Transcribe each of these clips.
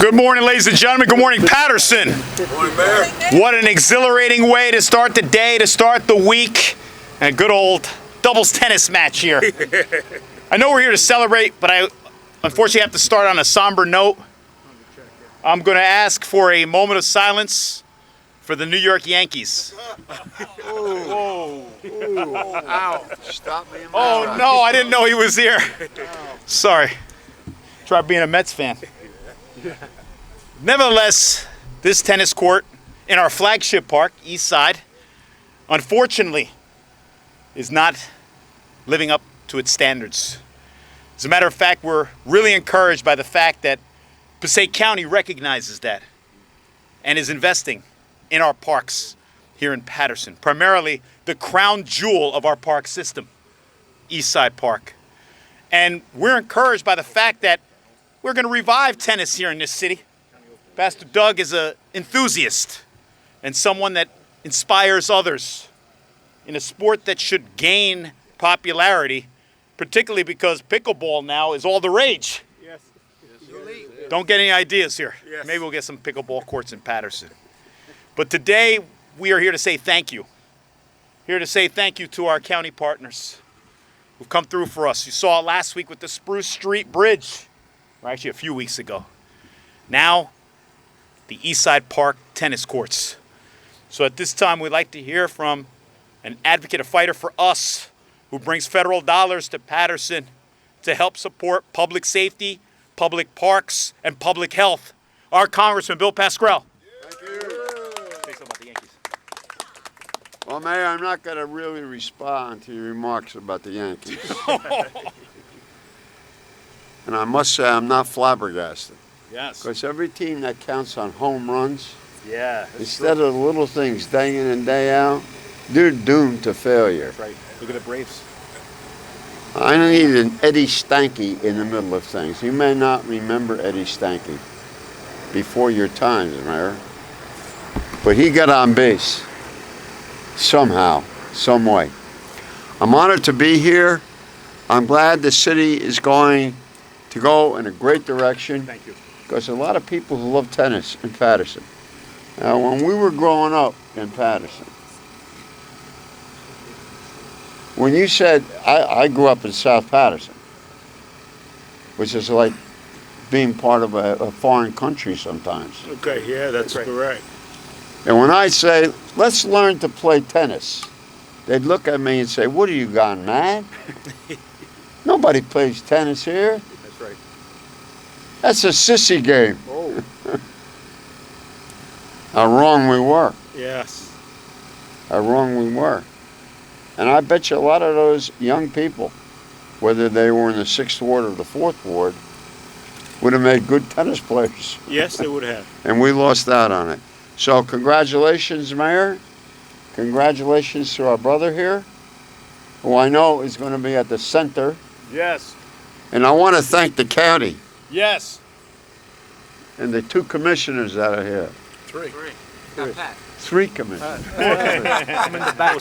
Good morning, ladies and gentlemen. Good morning, Paterson. Good morning, Mayor. What an exhilarating way to start the day, to start the week. And a good old doubles tennis match here. I know we're here to celebrate, but I unfortunately have to start on a somber note. I'm going to ask for a moment of silence for the New York Yankees. Whoa. Ow. Stop me. Oh, no, I didn't know he was here. Sorry. Try being a Mets fan. Nevertheless, this tennis court in our flagship park, Eastside, unfortunately, is not living up to its standards. As a matter of fact, we're really encouraged by the fact that Passaic County recognizes that and is investing in our parks here in Paterson, primarily the crown jewel of our park system, Eastside Park. And we're encouraged by the fact that we're going to revive tennis here in this city. Pastor Doug is an enthusiast and someone that inspires others in a sport that should gain popularity, particularly because pickleball now is all the rage. Yes. Don't get any ideas here. Yes. Maybe we'll get some pickleball courts in Paterson. But today, we are here to say thank you. Here to say thank you to our county partners who've come through for us. You saw it last week with the Spruce Street Bridge, or actually a few weeks ago. Now, the Eastside Park Tennis Courts. So at this time, we'd like to hear from an advocate, a fighter for us, who brings federal dollars to Paterson to help support public safety, public parks, and public health. Our Congressman, Bill Pascrell. Thank you. Say something about the Yankees. Well, Mayor, I'm not going to really respond to your remarks about the Yankees. And I must say I'm not flabbergasted. Yes. Because every team that counts on home runs, Yeah. instead of the little things day in and day out, they're doomed to failure. That's right. Look at the Braves. I need an Eddie Stanky in the middle of things. You may not remember Eddie Stanky before your times, Mayor. But he got on base somehow, some way. I'm honored to be here. I'm glad the city is going to go in a great direction. Thank you. Because a lot of people who love tennis in Paterson. Now, when we were growing up in Paterson, when you said, I grew up in South Paterson, which is like being part of a foreign country sometimes. Okay, yeah, that's correct. And when I say, let's learn to play tennis, they'd look at me and say, what are you, gone mad? Nobody plays tennis here. That's right. That's a sissy game. Oh, How wrong we were. yes. How wrong we were. And I bet you a lot of those young people, whether they were in the 6th Ward or the 4th Ward, would have made good tennis players. Yes, they would have. And we lost out on it. So congratulations, Mayor. Congratulations to our brother here, who I know is going to be at the center. Yes. And I want to thank the county Yes. and the 2 commissioners that are here. Three. 3 commissioners. I'm in the back.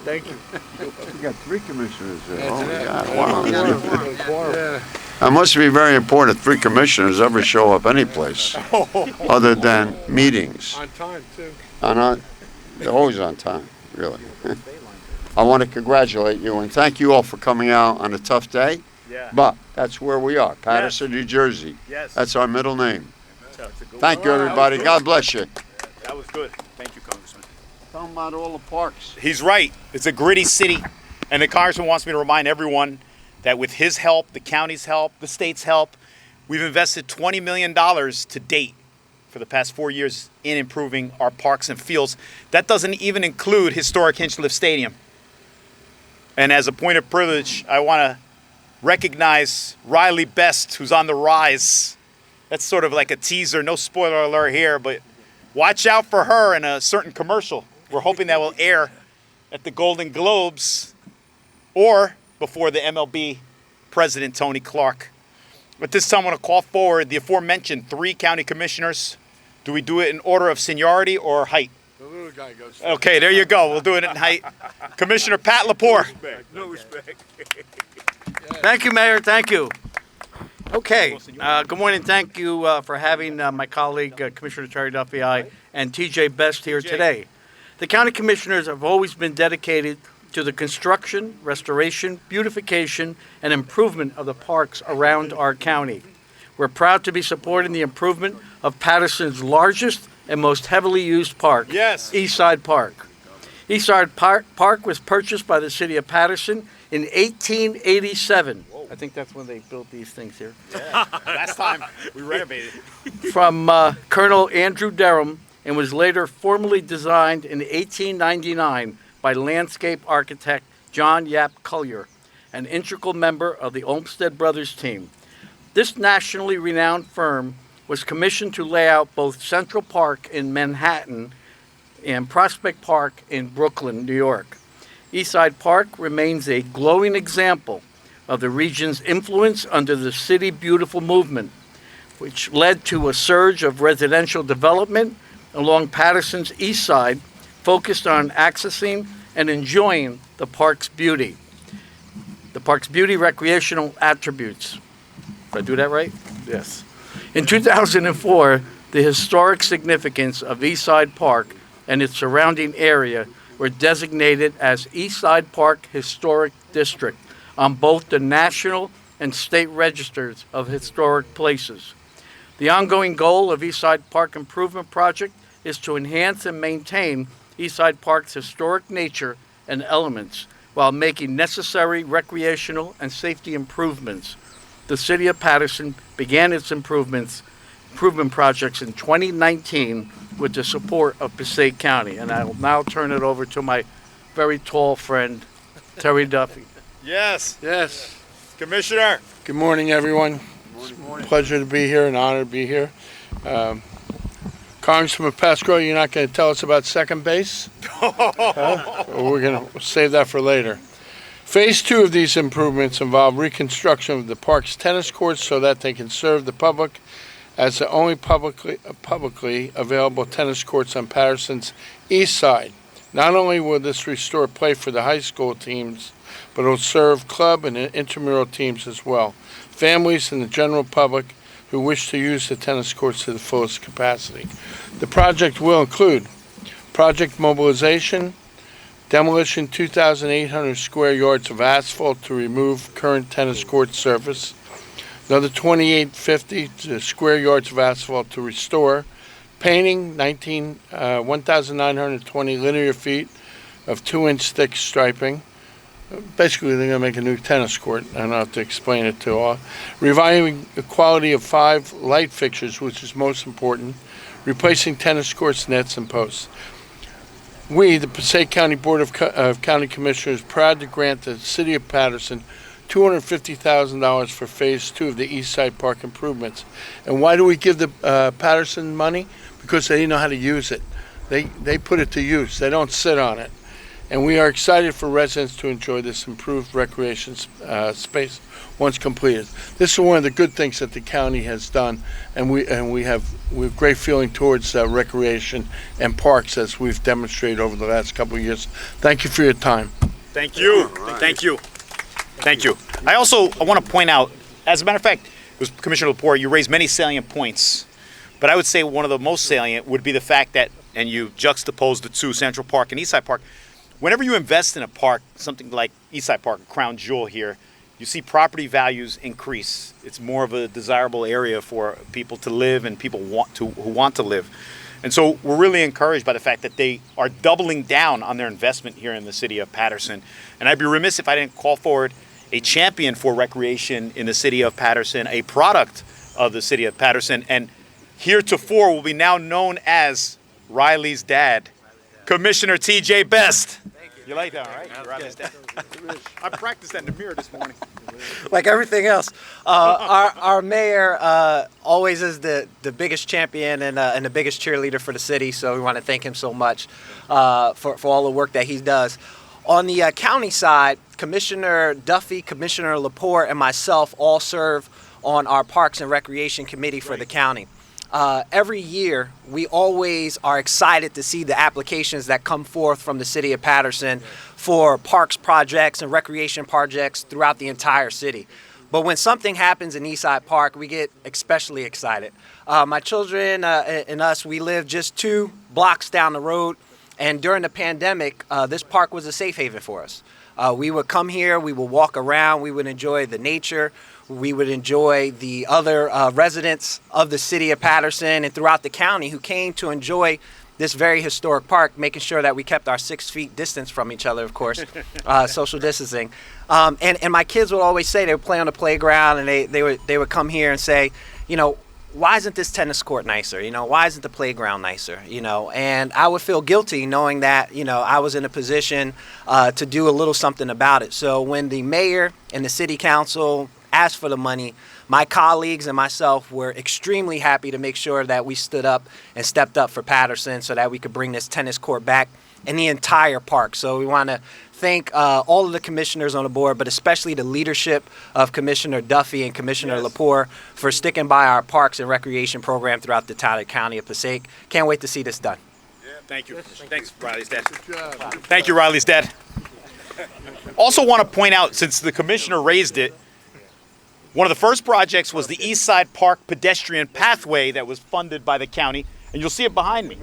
Thank you. We got 3 commissioners here. Oh my God! Wow. That must be very important if 3 commissioners ever show up any place other than meetings. On time, too. They're always on time, really. I want to congratulate you and thank you all for coming out on a tough day. Yeah. But that's where we are, Paterson, New Jersey. Yes. That's our middle name. That's a good Thank you, everybody. God bless you. That was good. Thank you, Congressman. Talking about all the parks. He's right. It's a gritty city. And the Congressman wants me to remind everyone that with his help, the county's help, the state's help, we've invested $20 million to date for the past 4 years in improving our parks and fields. That doesn't even include historic Hinchliffe Stadium. And as a point of privilege, I want to recognize Riley Best, who's on the rise. That's sort of like a teaser, no spoiler alert here, but watch out for her in a certain commercial. We're hoping that will air at the Golden Globes or before the MLB president, Tony Clark. At this time, I want to call forward the aforementioned 3 county commissioners. Do we do it in order of seniority or height? The little guy goes. Okay, there you go. We'll do it in height. Commissioner Pat Lepore. No respect. Thank you, Mayor. Thank you. Okay, good morning. Thank you for having my colleague, Commissioner Terry Duffy, and TJ Best here today. The County Commissioners have always been dedicated to the construction, restoration, beautification, and improvement of the parks around our county. We're proud to be supporting the improvement of Paterson's largest and most heavily used park, Yes. Eastside Park. Eastside Park was purchased by the city of Paterson in 1887. I think that's when they built these things here. Last time we renovated. From Colonel Andrew Durham, and was later formally designed in 1899 by landscape architect John Yap Collier, an integral member of the Olmsted Brothers team. This nationally renowned firm was commissioned to lay out both Central Park in Manhattan and Prospect Park in Brooklyn, New York. Eastside Park remains a glowing example of the region's influence under the City Beautiful movement, which led to a surge of residential development along Paterson's east side, focused on accessing and enjoying the park's beauty. The park's beauty recreational attributes. Did I do that right? Yes. In 2004, the historic significance of Eastside Park and its surrounding area were designated as Eastside Park Historic District on both the national and state registers of historic places. The ongoing goal of Eastside Park Improvement Project is to enhance and maintain Eastside Park's historic nature and elements while making necessary recreational and safety improvements. The city of Paterson began its improvement projects in 2019 with the support of Passaic County. And I will now turn it over to my very tall friend, Terry Duffy. Yes. Yes. Commissioner. Good morning, everyone. It's a pleasure to be here, an honor to be here. Congressman Pasco, you're not going to tell us about second base? Or we're going to save that for later. Phase 2 of these improvements involve reconstruction of the park's tennis courts so that they can serve the public as the only publicly available tennis courts on Paterson's east side. Not only will this restore play for the high school teams, but it will serve club and intramural teams as well. Families and the general public who wish to use the tennis courts to the fullest capacity. The project will include project mobilization, demolition 2,800 square yards of asphalt to remove current tennis court surface, another 2,850 square yards of asphalt to restore, painting 1,920 linear feet of 2-inch thick striping. Basically, they're going to make a new tennis court. I don't have to explain it to all. Reviving the quality of 5 light fixtures, which is most important. Replacing tennis courts, nets, and posts. We, the Passaic County Board of County Commissioners, proud to grant the City of Paterson $250,000 for Phase 2 of the Eastside Park improvements. And why do we give the Paterson money? Because they know how to use it. They put it to use. They don't sit on it. And we are excited for residents to enjoy this improved recreation space once completed. This is one of the good things that the county has done, and we have great feeling towards recreation and parks as we've demonstrated over the last couple of years. Thank you for your time. Thank you. Right. Thank you. Thank you. I want to point out, as a matter of fact, it was Commissioner Lepore, you raised many salient points, but I would say one of the most salient would be the fact that, and you juxtaposed the two, Central Park and Eastside Park. Whenever you invest in a park, something like Eastside Park, crown jewel here, you see property values increase. It's more of a desirable area for people to live and people who want to live. And so we're really encouraged by the fact that they are doubling down on their investment here in the city of Paterson. And I'd be remiss if I didn't call forward a champion for recreation in the city of Paterson, a product of the city of Paterson, and heretofore will be now known as Riley's dad, Commissioner TJ Best. You like that, all right? Riley's dad. I practiced that in the mirror this morning. Like everything else, our mayor always is the biggest champion and the biggest cheerleader for the city. So we want to thank him so much for all the work that he does. On the county side, Commissioner Duffy, Commissioner Lepore, and myself all serve on our Parks and Recreation Committee for the county. Every year, we always are excited to see the applications that come forth from the city of Paterson for parks projects and recreation projects throughout the entire city. But when something happens in Eastside Park, we get especially excited. My children and us, we live just 2 blocks down the road. And during the pandemic, this park was a safe haven for us. We would come here, we would walk around, we would enjoy the nature, we would enjoy the other residents of the city of Paterson and throughout the county who came to enjoy this very historic park, making sure that we kept our 6 feet distance from each other, of course, social distancing. And my kids would always say, they would play on the playground, and they would come here and say, you know, why isn't this tennis court nicer? You know, why isn't the playground nicer? You know, and I would feel guilty knowing that, you know, I was in a position to do a little something about it. So when the mayor and the city council asked for the money, my colleagues and myself were extremely happy to make sure that we stood up and stepped up for Paterson so that we could bring this tennis court back in the entire park. So we want to thank all of the commissioners on the board, but especially the leadership of Commissioner Duffy and Commissioner Lepore for sticking by our parks and recreation program throughout the town and county of Passaic. Can't wait to see this done. Thank you. Thanks, Riley's dad. Thank you, Riley's dad. Also want to point out, since the commissioner raised it, one of the first projects was the Eastside Park pedestrian pathway that was funded by the county, and you'll see it behind me.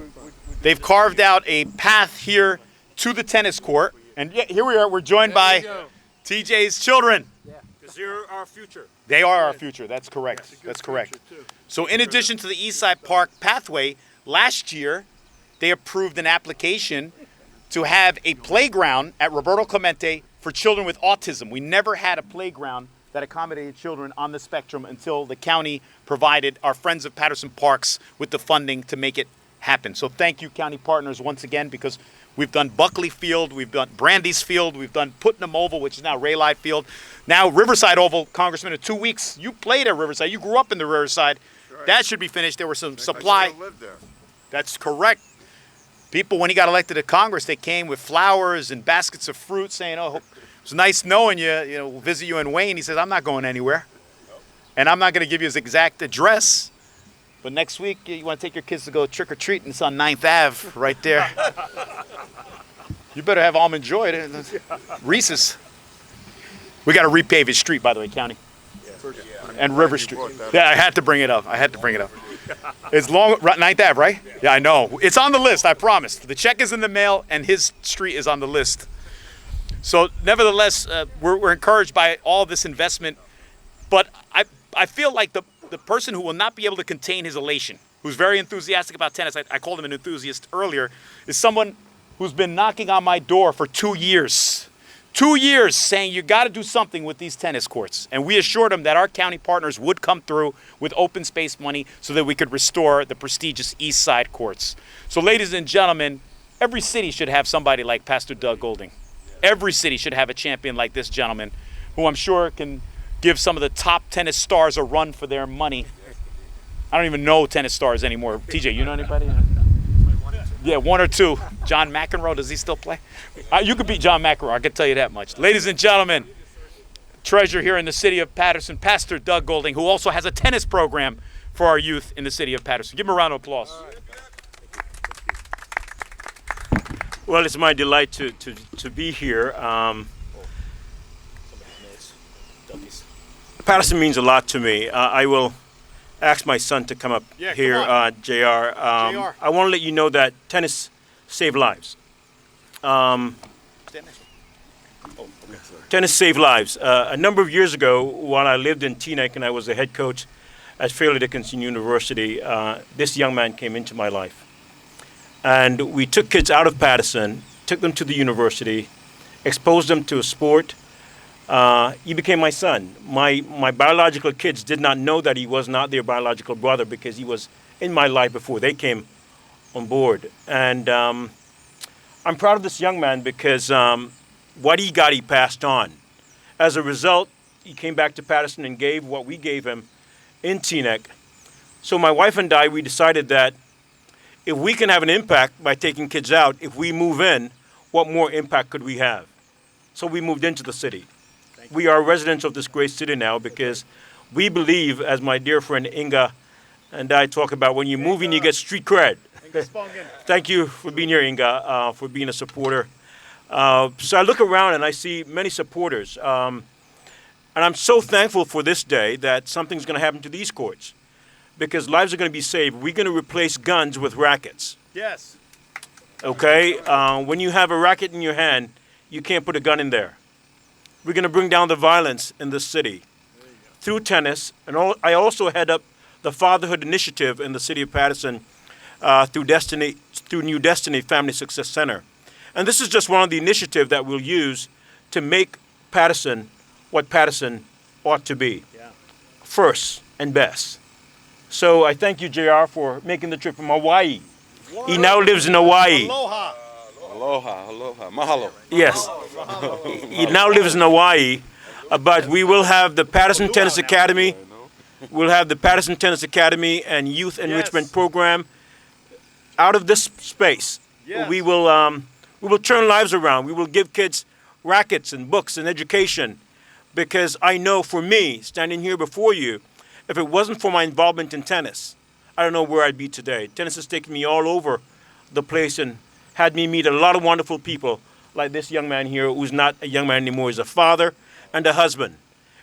They've carved out a path here to the tennis court, and here we are. We're joined by TJ's children. Because they're our future. They are our future. That's correct. That's correct. So in addition to the Eastside Park pathway, last year they approved an application to have a playground at Roberto Clemente for children with autism. We never had a playground that accommodated children on the spectrum until the county provided our friends of Paterson Parks with the funding to make it happen. So thank you, county partners, once again, because we've done Buckley Field, we've done Brandeis Field, we've done Putnam Oval, which is now Raylide Field. Now Riverside Oval, Congressman, in 2 weeks. You played at Riverside. You grew up in the Riverside. Right. That should be finished. There were some supply. I lived there. That's correct. People, when he got elected to Congress, they came with flowers and baskets of fruit saying, oh, it's nice knowing you, you know, we'll visit you in Wayne. He says, I'm not going anywhere. And I'm not going to give you his exact address. But next week, you want to take your kids to go trick-or-treating. It's on 9th Ave right there. You better have Almond Joy. Reese's. We got to repave his street, by the way, County. And River Street. Yeah, I had to bring it up. It's long, 9th Ave, right? Yeah, I know. It's on the list, I promise. The check is in the mail, and his street is on the list. So, nevertheless, we're encouraged by all this investment. But I feel like the person who will not be able to contain his elation, who's very enthusiastic about tennis, I called him an enthusiast earlier, is someone who's been knocking on my door for 2 years. 2 years saying you got to do something with these tennis courts. And we assured him that our county partners would come through with open space money so that we could restore the prestigious East Side courts. So ladies and gentlemen, every city should have somebody like Pastor Doug Golding. Every city should have a champion like this gentleman, who I'm sure can give some of the top tennis stars a run for their money. I don't even know tennis stars anymore. TJ, you know anybody? Yeah, 1 or 2. John McEnroe, does he still play? You could beat John McEnroe, I can tell you that much. Ladies and gentlemen, treasure here in the city of Paterson, Pastor Doug Golding, who also has a tennis program for our youth in the city of Paterson. Give him a round of applause. Well, it's my delight to be here. Paterson means a lot to me. I will ask my son to come up here, JR. I want to let you know that tennis saved lives. Tennis saved lives. A number of years ago, while I lived in Teaneck and I was the head coach at Fairleigh Dickinson University, this young man came into my life. And we took kids out of Paterson, took them to the university, exposed them to a sport. He became my son. My biological kids did not know that he was not their biological brother because he was in my life before they came on board. And I'm proud of this young man because what he got, he passed on. As a result, he came back to Paterson and gave what we gave him in Teaneck. So my wife and I, we decided that if we can have an impact by taking kids out, if we move in, what more impact could we have? So we moved into the city. We are residents of this great city now because we believe, as my dear friend Inga and I talk about, when you move in, you get street cred. Thank you for being here, Inga, for being a supporter. So I look around and I see many supporters. And I'm so thankful for this day that something's going to happen to these courts, because lives are going to be saved. We're going to replace guns with rackets. Yes. Okay? When you have a racket in your hand, you can't put a gun in there. We're going to bring down the violence in this city through tennis. And I also head up the Fatherhood Initiative in the city of Paterson through New Destiny Family Success Center. And this is just one of the initiatives that we'll use to make Paterson what Paterson ought to be. Yeah. First and best. So I thank you, JR, for making the trip from Hawaii. He now lives in Hawaii. Aloha. Aloha, aloha, mahalo. Yes. He now lives in Hawaii, but we will have the Paterson Tennis Academy. We'll have the Paterson Tennis Academy and Youth Enrichment Program. Out of this space, we will turn lives around. We will give kids rackets and books and education, because I know for me, standing here before you, if it wasn't for my involvement in tennis, I don't know where I'd be today. Tennis has taken me all over the place and had me meet a lot of wonderful people, like this young man here, who's not a young man anymore. He's a father and a husband,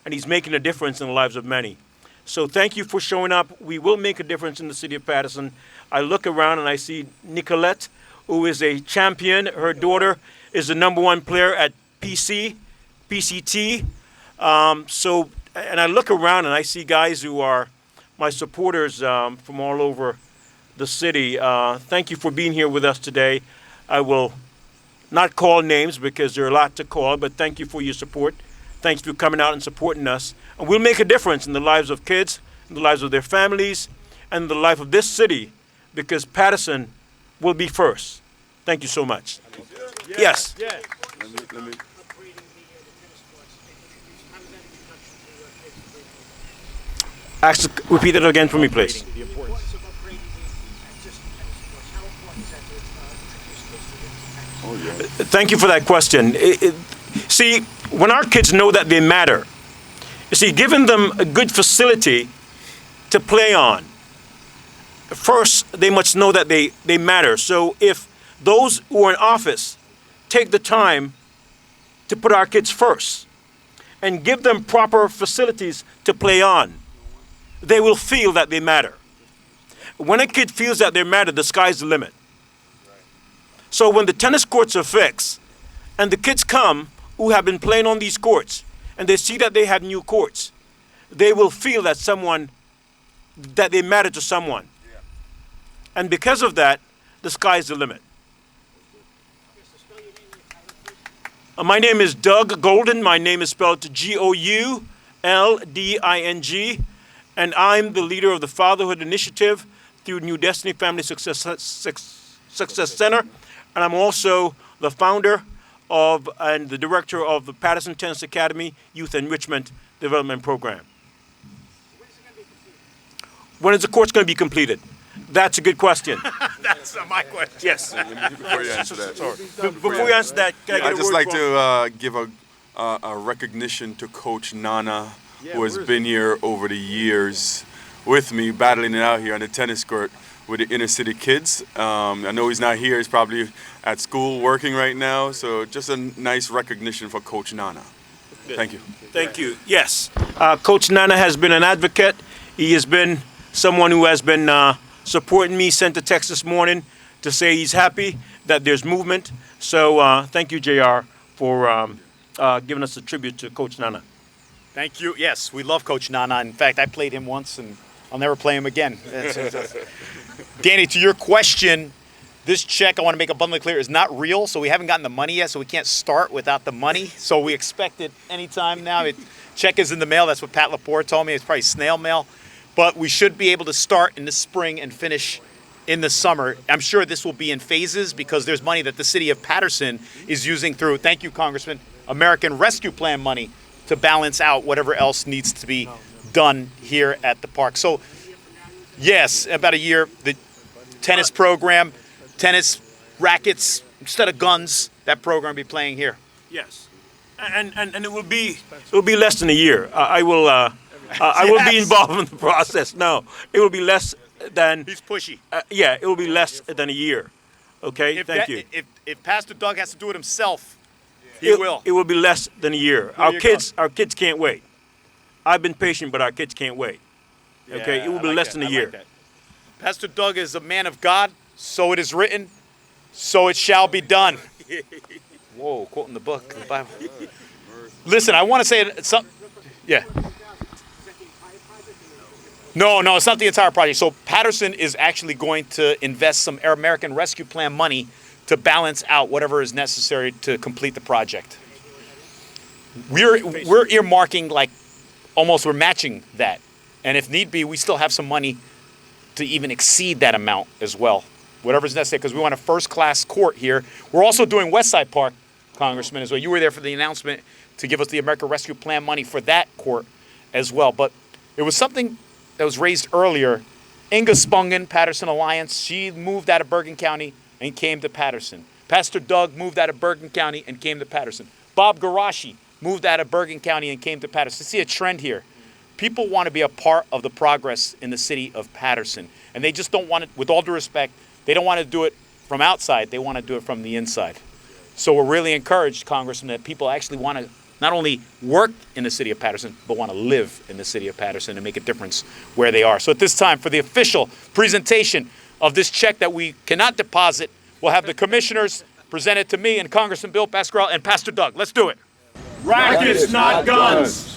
and he's making a difference in the lives of many. So thank you for showing up. We will make a difference in the city of Paterson. I look around and I see Nicolette, who is a champion. Her daughter is the #1 player at PCT. And I look around and I see guys who are my supporters from all over the city. Thank you for being here with us today. I will not call names because there are a lot to call, but thank you for your support. Thanks for coming out and supporting us. And we'll make a difference in the lives of kids, in the lives of their families, and the life of this city, because Paterson will be first. Thank you so much. Yes. Let me. Repeat it again for me, please. Oh, yeah. Thank you for that question. See, when our kids know that they matter, you see, giving them a good facility to play on, first, they must know that they matter. So if those who are in office take the time to put our kids first and give them proper facilities to play on, they will feel that they matter. When a kid feels that they matter, the sky's the limit. So when the tennis courts are fixed and the kids come who have been playing on these courts and they see that they have new courts, they will feel that they matter to someone. And because of that, the sky's the limit. My name is Doug Golden. My name is spelled Goulding, and I'm the leader of the Fatherhood Initiative through New Destiny Family Success Center, and I'm also the founder of and the director of the Paterson Tennis Academy Youth Enrichment Development Program. When is the course going to be completed? That's a good question. That's my question. Yes. Before you answer that, Before you answer that, can I get I'd a just word like from- to give a recognition to Coach Nana, who has been here over the years with me, battling it out here on the tennis court with the inner city kids. I know he's not here. He's probably at school working right now. So just a nice recognition for Coach Nana. Thank you. Thank you. Yes. Coach Nana has been an advocate. He has been someone who has been supporting me. Sent a text this morning to say he's happy that there's movement. So thank you, JR, for giving us a tribute to Coach Nana. Thank you. Yes, we love Coach Nana. In fact, I played him once, and I'll never play him again. Danny, to your question, this check, I want to make abundantly clear, is not real, so we haven't gotten the money yet, so we can't start without the money. So we expect it anytime now. Check is in the mail. That's what Pat Lepore told me. It's probably snail mail. But we should be able to start in the spring and finish in the summer. I'm sure this will be in phases because there's money that the city of Paterson is using through, thank you, Congressman, American Rescue Plan money to balance out whatever else needs to be done here at the park. So, yes, about a year, the tennis program, tennis rackets, instead of guns, that program will be playing here. Yes. And it will be less than a year. I will be involved in the process. No, it will be less than. He's pushy. Yeah, it will be less than a year. Okay, thank you. If Pastor Doug has to do it himself, he will. It will be less than a year. Our kids can't wait. I've been patient, but our kids can't wait. Okay, Yeah, it will I be like less that. than a I like year. that. Pastor Doug is a man of God, so it is written, so it shall be done. Whoa, quoting the book, the Bible. Listen, I want to say something. Yeah. No, it's not the entire project. So Paterson is actually going to invest some American Rescue Plan money to balance out whatever is necessary to complete the project. We're earmarking like almost we're matching that. And if need be, we still have some money to even exceed that amount as well. Whatever's necessary, because we want a first-class court here. We're also doing Westside Park, Congressman, as well. You were there for the announcement to give us the American Rescue Plan money for that court as well. But it was something that was raised earlier. Inga Spungen, Paterson Alliance, she moved out of Bergen County and came to Paterson. Pastor Doug moved out of Bergen County and came to Paterson. Bob Garashi moved out of Bergen County and came to Paterson. See a trend here. People want to be a part of the progress in the city of Paterson. And they just don't want it, with all due respect, they don't want to do it from outside. They want to do it from the inside. So we're really encouraged, Congressman, that people actually want to not only work in the city of Paterson, but want to live in the city of Paterson and make a difference where they are. So at this time, for the official presentation of this check that we cannot deposit, we'll have the commissioners present it to me and Congressman Bill Pasquale and Pastor Doug. Let's do it. Rackets, not guns.